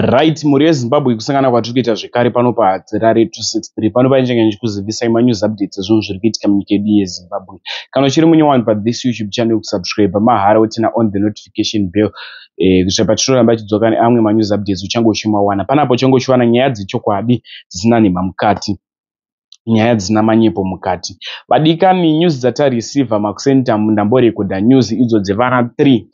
Right, muri weZimbabwe kusangana kwatiri kuita zvekare pano paHadzira 263 pano painenge ndichikuzivisai manews updates ezvinhu zviri kuitika munyika yedu yeZimbabwe. Kana uchiri munyowani pathis YouTube channel kusubscribe mahara utina on the notification bell kuitira patinoramba tidzoka neamwe manews updates uchange uchimawana. Panapo uchange uchiwana nyaya dzechokwadi dzisina nhema mukati, nyaya dzisina manyepo mukati. Vadikani, news dzatareceiva makusenta ndamborekodha news idzo dzevana 3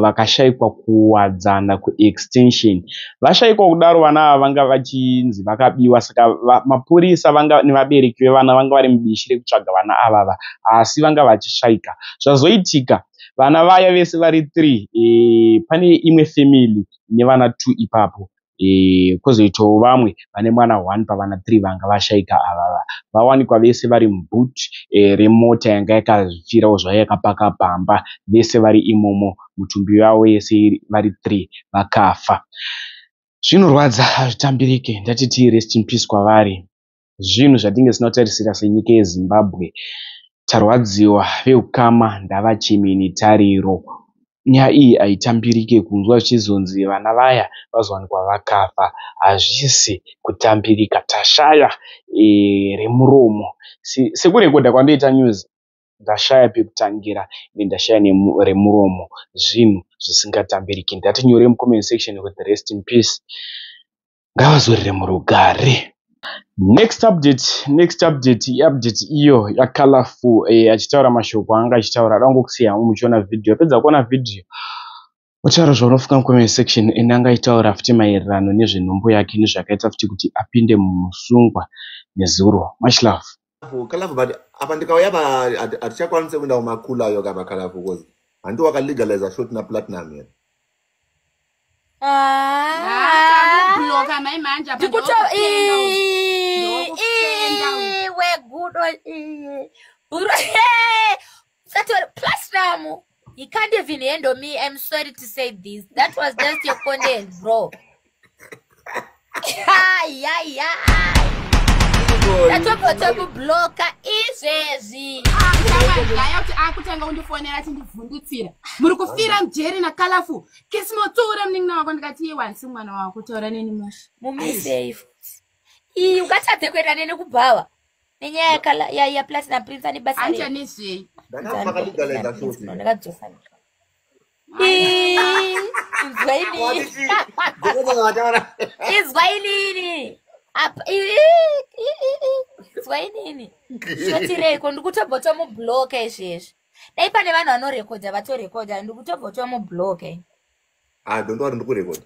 vakashayikwa kuwadzana kuextension. Vashayikwa kudaro vana ava vanga vachinzi vakabiwa, saka mapurisa vanga nevabereki vevana vanga vari mubishi rekutsvaga vana avava, asi vanga vachishayika. Zvazoitika vana vaya vese vari 3 pane imwe family nevana 2 ipapo, kwozoitawo vamwe vane mwana 1 pavana 3 vanga vashayika avava. Vawanikwa vese vari muboot remota yanga yakafirawo zvayo yakapaka pamba, vese vari imomo, mutumbi wavo yese vari 3 vakafa. Zvinorwadza, hazvitambirike, ndatiti rest in peace kwavari. Zvinhu zvatinge sinotarisira senyika yeZimbabwe. Tarwadziwa, veukama ndavachemeni tariro. Nyaya iyi haitambirike, kunzwa zvichizonzi vana vaya vazowanikwa vakafa. Hazvisi kutambirika, tashaya remuromo. Sekurekodha kwandoita news, ndashaya pekutangira ndashaya remuromo, zvinhu zvisingatambiriki. Ndatinyore mucomment section kuti rest in peace, ngavazorire murugare. Next update iyo yaColorful achitaura mashoko anga achitaura. Dangokusiya hamwe muchiona video, yapedza kuona video utaura zvaunofunga mucomment section endanga aitaura futi maererano nezvenhombo yake nezvakaita futi kuti apinde mumusungwa nezuro. Much love. Colorful, but apa ndikauya hatichakwanisa kuenda kumakula ayo kama Colorful because handiwo wakalegalize short na platinum here. Bloka mai manja we good platinum. You can't even handle me. I'm sorry to say this. That was just your content, bro. That blocker is easy. Akutanga undifonera tindivhundutsira. Muri kufira mjeri na Colorful. Kisimotsura mningi wako ndikati wansi mwana wako tora neni moshi. Mumi safe. Ukatadze kuenda nene kubhawa. Nenyaya ya platinum prince ani basa. Anja nezve. Ndakalegalize short. Ndakadzofa. Izwailini. Izwailini. Shotireko ndikutobhotwa mubloka izvezvi. Dai pane vanhu vanorekodha vatorekodha, ndikutobhotwa mubloka. Don't want to record.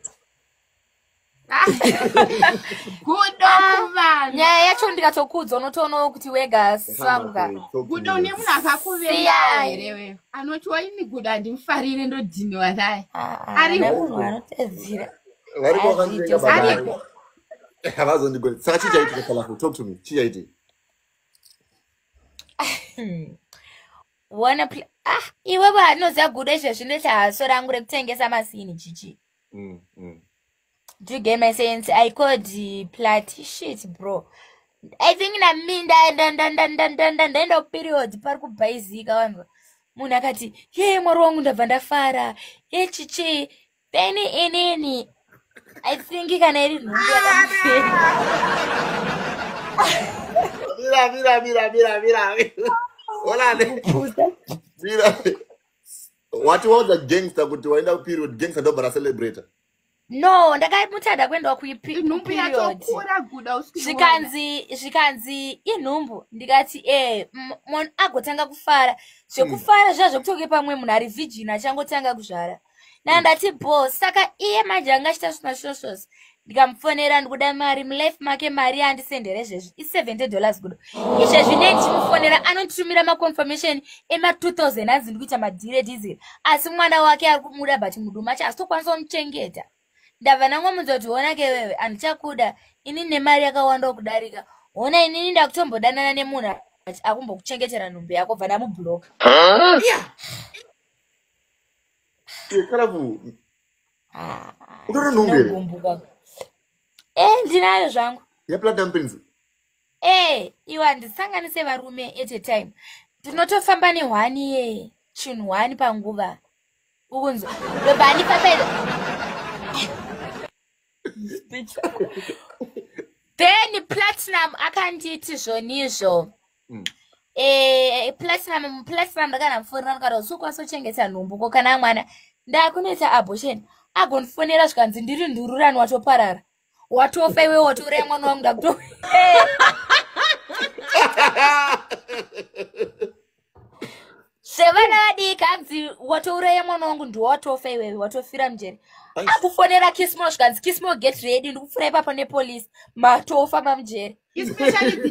Kudo kuvanhu. Nyaya yacho ndikatokudza unotoonawo kuti wega sanga. Kudo une munhu akakuveya here wewe. Anoti waini kudo handimufarire ndodhiniwa naye. Ari munhu anotedzira. Variko vakanyenga baba. Havazondigoni. Saka chichaitike Colorful, talk to me. Chichaitike. Iwe vanoziva gudo izvezvi ndechahaso rangu rekutengesa masini chichi. Do you get my sense? I called plat shit, bro. I think ndaenda period pari kubhaizika vanhu. Munhu akati, "Ye mwari wangu ndabva ndafara. Ye chichi, peni inini." I think kana iri nhumbi yakamufera. Mira. Hola. Mira. What was the gangster kuti waenda period gangster ndo bara celebrator? No, ndakamutada kuenda nhumbu yatokura guda usiki. Zvikanzi inhumbu ndikati munhu agotanga kufara. Zvekufara zvazvo kutoke pamwe munhu ari virgin achangotanga kuzvara. Nandati boss saka iye manje anga achita zvimashoshosi. Ndikamufonera ndikuda mari mulife make mari andisendere zvezvi $70 gudo. Izvezvi ndichimufonera anotumira maconfirmation ema 2000 anzi ndikuita madire diesel. Asi mwana wake ari kumuda but muduma chasitokwanisa kumuchengeta. Ndabva nangomudza kuti ona ke wewe andichakuda ini nemari yakawanda kudarika. Ona inini ndakutombodanana nemunhu akumbokuchengetera nhumbi yako bva ndamubloka. Colorful. Undori nhumbi. Ndinayo zvangu. Ya platinum prince. Iwe handisanganise varume at a time. Ndinotofamba nehwani chinhu hwani panguva. Ukunzwa. Ndobva ndipapedza. Then Platinum akanditi zvonizvo. Platinum ndakanamfonera ndikati sukwasochengeta nhumbu ko kana mwana ndakunoita abortion agonfonera zvikanzi ndiri ndururani watoparara watofa iwe watorera mwana wangu ndakuto sevana vadiki anzi watouraya mwana wangu ndiwatofa iwewe watofira mujeri akufonera Kismo zvikanzi Kismo get ready ndikufura ipapo nepolisi matofa mamujeri especially the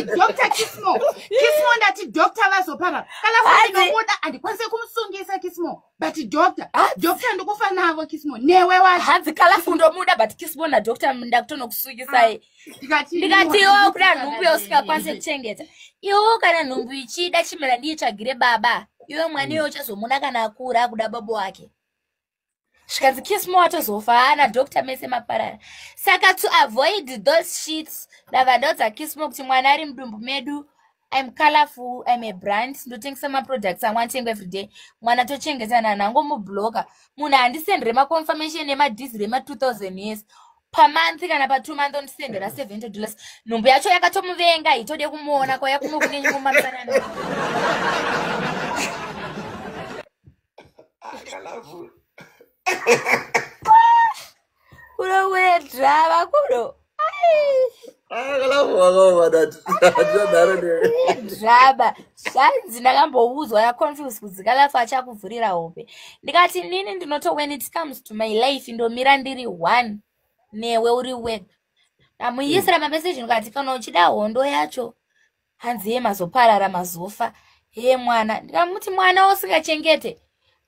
doctor Kismo. Kismo ndati doctor vazoparara. Kala ndinomuda andikwanise kumusungisa Kismo. But doctor ndikufa navo Kismo. Newe wacho. Hanzi kala ndomuda but Kismo na doctor ndakutonokusungisa. Ndikati iwo kuna nhumbu usingakwanise kuchengeta. Iwo kana nhumbu ichida chimera ndichagire baba. Iwe mwana iwo uchazomuna kana akura akuda baba wake. Zvikanzi Kismo watozofa ana doctor mese maparara. Saka to avoid those shits ndavandodza Kismo kuti mwana ari mudumbu medu. I'm colorful, I'm a brand. Ndotengesa maproducts amwantenga every day. Mwana tochengetana nango mubloka. Munhu handisendere maconfirmation nemadhizi rema 2000 years. Per month kana pa 2 months ondisendera $70. Nhumbu yacho yakatomuvenga itode kumuona kwa yakunokunenyi mumarisana naye. Colorful. Kulo we drama kulo. Drama. Shanzi ndakambouzwa ya confuse kuzikalafu achakuvhurira hope. Ndikati nini ndinoto when it comes to my life ndomira ndiri one newe uri wega. Namuisira message ndikati kana uchida hondo yacho hanzi yemazoparara mazofa. He mwana ndikamuti mwana usingachengete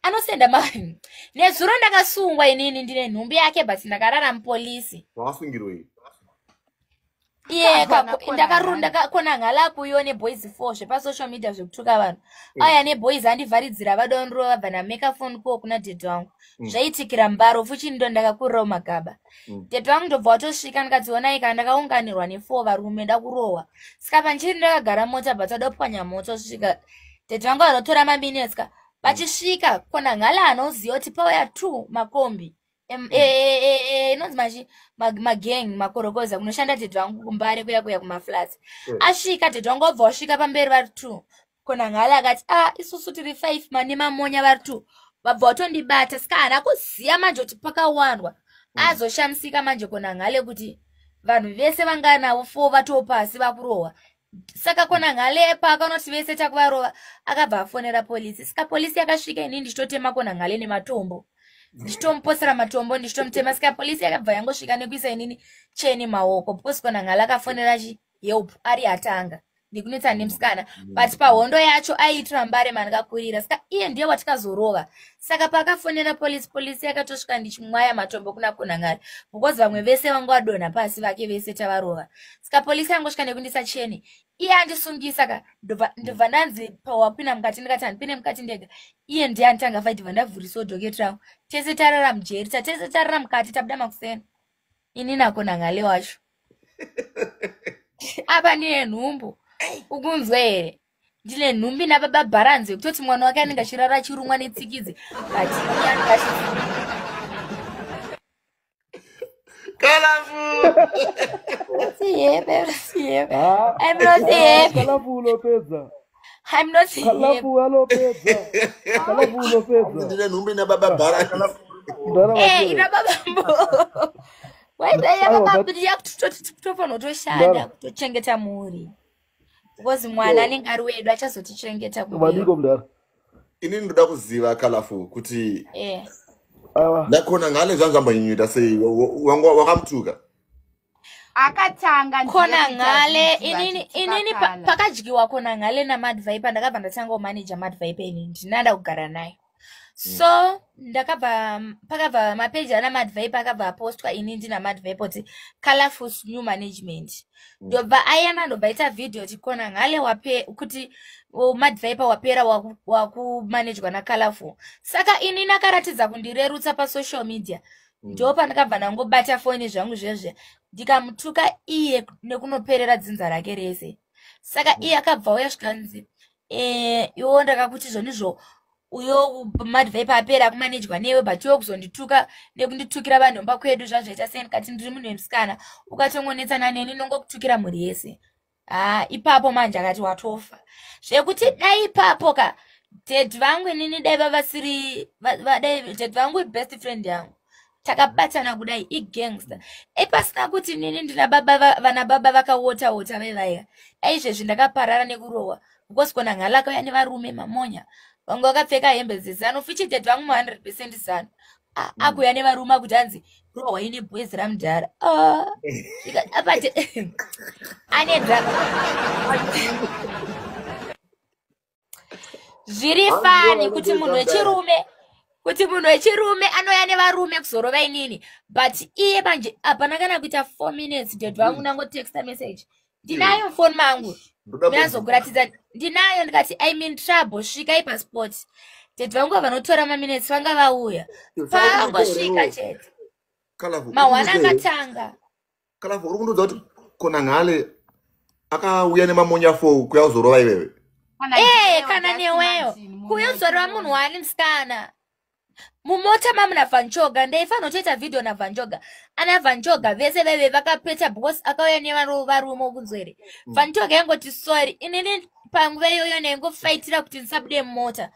anosenda mani. Nezuro ndakasungwa inini ndine nhumbi yake but ndakarara mupolisi. Wasungirwe. Ndakarunda kona ngalaku yone boys 4 zvepa social media zvekutuka vanhu. Aya ne boys andivharidzira vadonro vabva na make phone call kuna date wangu. Zvaitikira mbaro fuchi ndo ndakakurira magaba. Date wangu ndobva watosvika ndikadziona ika ndakaunganirwa ne4 varume ndakurowa. Saka panchiri ndakagara mota batadopwanya moto svika. Date wangu anotora maminutes vachisvika kona ngala anoziva kuti pauya 2 makombi. Inonzi machi magang makorokoza kunoshanda date wangu kumbare kuya kumaflats. Asvika date wangu obva wasvika pamberi vari 2. Kona ngala akati isusu tiri 5 mani mamonya vari 2. Vabva watondibata saka haana kuziya manje kuti pakawandwa. Azoshamisika manje kona ngale kuti vanhu vese vanganawo 4 vatopasi vakurowa. Saka kona ngale pakanoti vese takuvarova akabva afonera polisi. Saka polisi yakasvika inini ndichitotema kona ngale nematombo. Ndichitomuposera matombo ndichitomutema saka polisi yakabva yangosvika nekuisa inini cheni maoko because kona ngala akafonera help ari atanga ndikunetsa nemusikana but pahondo yacho aiitira mbare mandakakurira saka iye ndiye watikazorova saka pakafonera polisi yakatosvika ndichimwaya matombo kuna kona ngala because vamwe vese vanga vadonha pasi vake vese tavarova saka polisi yangosvika nekundisa cheni iye andisungisa ka ndobva ndanzi pawapinda mukati ndikati handipinde mukati ndega iye ndiye anditanga fight vandavhurisawo dhoketi rangu tese tarara mujeri tatese tarara mukati tabuda makuseni ini nakona ngale wacho apa ndine nhumbu ukunzwa here ndine nhumbi nababa bharanze kutoti mwana wake anenge achirara achirumwa netsikidzi but tofanira kutoshanda kutochengeta muri because mwana anenge ari wedu achazotichengeta inini ndoda kuziva Colorful kuti nakona ngale zvanzvambanyunyuta sei wakamutuka akatanga kona ngale inini pakadyiwa kona ngale namadviper ndakabva ndatanga umanager madviper inini ndinanda kugara naye so pakabva mapeji ana madviper akabva apostwa inini ndina madviper kuti Colorful new management ndobva ayana ndobva ita video kuti kona ngale kuti madviper wapera wakumanagwa naColorful saka inini akaratidza kundirerutsa pasocial media ndo pandakabva nangobata foni zvangu zvezve ndikamutuka iye nekunoperera dzinza rake rese saka iye akabva uya zvikanzi iwo ndakakuti zvonizvo uyo madhvai papera kumanejwa newe but iwe kuzondituka nekunditukira vanhu pakwedu zvazvaita sei ndikati ndiri munhu wemusikana ukatongonetsana neni nongokutukira mhuri yese. Ipapo manje akati watofa zvekuti dai ipapo ka dad vangu inini dai vavasiri dad vangu ibest friend yangu takabatana kudai igangster pasina kuti nini ndina vana baba vakaota vevaya izvezvi ndakaparara nekurohwa because kona ngala kauya nevarume mamonya vangu vakapfeka hembe dzezano fichi dad vangu 100% zano akuya nevarume kuti hanzi rohwa ine bwezi ramudhara ane draka zviri fani kuti munhu wechirume anoya nevarume kuzorova inini but iye manje hapana kana kuita 4 minutes dad vangu nangotexta message ndinayo phone mangu ndinazokuratidza ndinayo ndikati I'm in trouble svikai passport dad vangu vanotora maminutes vanga vauya pangosvika chete mahwana akatanga Kalafu uri kundudza kuti kona ngale akauya nemamonya 4 kuya kuzorova iwewe kana neweyo kuya kuzorova munhu wani musikana mumota mamuna Vanchoga ndaifanira kutoita video naVanchoga ana Vanchoga vese veve vakapeta because akauya nevarume kunzwere Vanchoga yangoti sorry inini panguva iyoyo ndaingofaitira kuti ndisabude mumota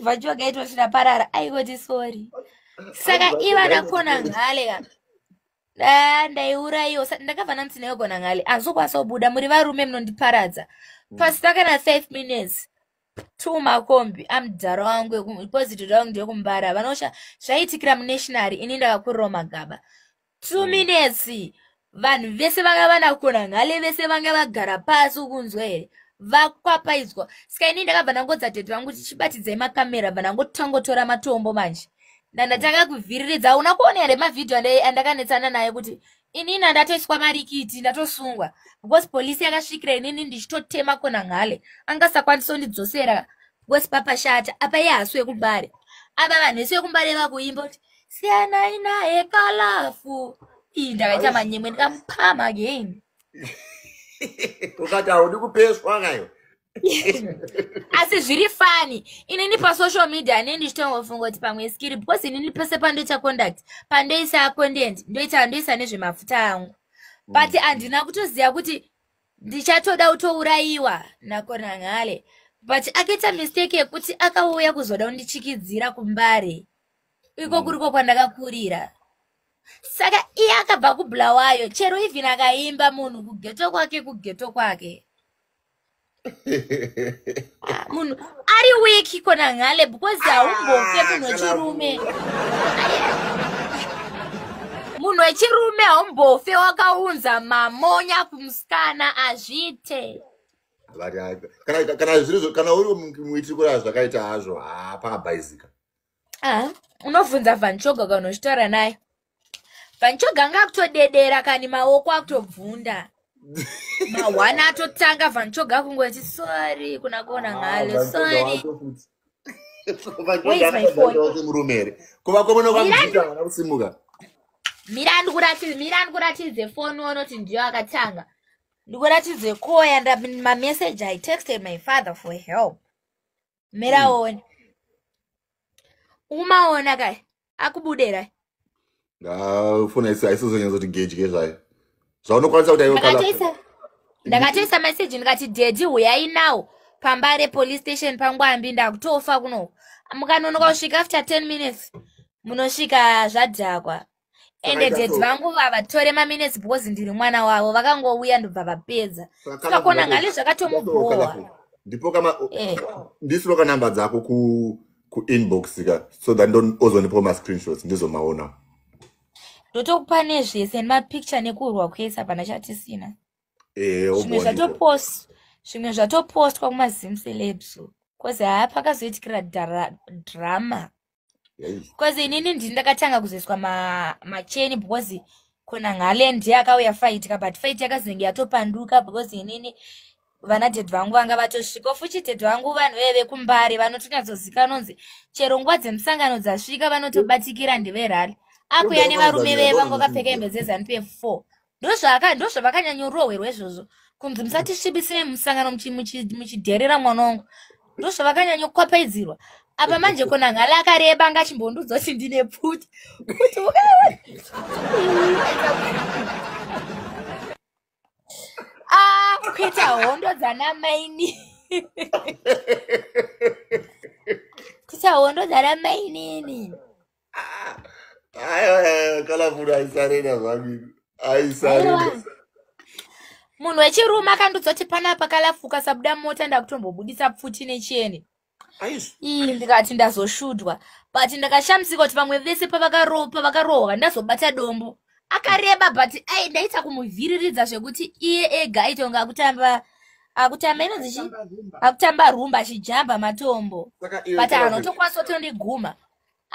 Vanchoga itosvina parara aingoti sorry saka ivana kona ngale ndaiurayiwa ndakabva ndisinayo kona ngale azokwanisa kubuda muri varume munondiparadza pasina kana 5 minutes 2 makombi amudhara wangu deposit wangu ndeyekumbara vanosha zvaitikira munationary ini ndakakurirawo magaba 2 minutes vanhu vese vanga vana kona ngale vese vanga vagara pasi ukunzwa here vakwapaidzwa saka ini ndakabva ndangodza dad vangu tichibatidzai makamera bva ndangotangotora matombo manje ndandatanga kuvhiriridza una kuona here mavhidhiyo andakanetsana naye kuti inini ndatoiswa marikiti ndatosungwa because polisi yakasvikira inini ndichitotema kona ngale angasakwanisa kundidzosera because papashata apa iye hasu yekumbare apa vanhu vese vekumbare vakuimba kuti siyanai naye Kalafu ndakaita manyemwe ndikamupama again ukati haudi kupeswa ngayo asi zviri fani inini pasocial media anini ndichitongofunga kuti pamwe skiri because inini pese pandoita conduct pandoisa content ndoisa nezvemafuta angu but handina kutoziva kuti ndichatoda kutourayiwa nakona ngale but akaita mistake yekuti akauya kuzoda kundichikidzira kumbare iko kuriko kwandakakurira saka iye akabva kubulawayo chero even akaimba munhu kugeto kwake munhu ari wiki kona ngale because haumbofe munhu wechirume munhu wechirume haumbofe wakaunza mamonya kumusikana azvite kana uri muitirikura zvakaita hazvo pakabhaizika unobvunza Vanchoga kana uchitaura naye Vanchoga anga kutodedera kani maoko akutobvunda mahwana atotanga Vanchoga kungoti sorry kuna kona ngale sorry where's my phone kuva komona kwamjita vana kusimuka mirandi kuratidze phone unoti ndiyo akatanga ndikuratidze koya mamessage I texted my father for help miraone umaona kai akubudera fona aisizonyatsa kuti gauge zvayo zvaunokwanisa kuti aiwo ndakatoisa message ndikati daddy uyai nawo pamba repolice station pangwambi ndakutofa kuno mukanonoka kusvika after 10 minutes munosvika zvadhakwa ende daddy vangu vavatore maminutes because ndiri mwana wavo vakangouya ndobva vapedza saka kona ngale zvakatomubowa ndipo kama ndisiro kanamba dzako ku inbox ka so that don't ozonipo ma screenshots ndizomaona ndotokupa nezvese nemapicture nekurwa kuisa pana chatisina zvimwe zvatopostwa kumazim celebs cause pakazoitikira drama cause inini ndakatanga kuzoiswa macheni because kona ngale ndiye akauya fight but fight yakazenge yatopanduka because inini vana dad vangu vanga vatosvika fuchi dad vangu vanhu veve kumbare vanotonyatsozika nonzi chero nguva dzemusangano dzasvika vanotobatikira ndeverali akuya nevarume veve vangu vakapfeka hembe dzeZANU PF 4 ndozvavakanyanyorohwerwa izvozvo kunzi musatisvibisire musangano muchidherera mwana wangu ndozvavakanyanya kukwapaidzirwa apa manje kona ngala akareba angachimbondudza kuti ndine pfuti kuti kuita hondo dzana maini kuita hondo dzana mainini kala munhu aisarena zvamiri aisarena munhu wechirume akandodzoti panapa kalafuka sabuda mota ndakutombobudisa pfuti nechieni ndikati ndazoshudwa but ndakashamisika kuti vamwe vese pavakarohwa ndazobata dombo akareba but ndaita kumuvhiriridza zvekuti iye ega aitonga akutamba inonzi akutamba rumba achijamba matombo but anotokwanisa kutondiguma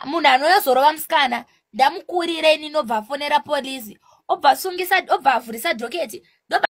munhu anoyozorova musikana ndamukurire ini nobva afonera polisi obva avhurisa dhoketi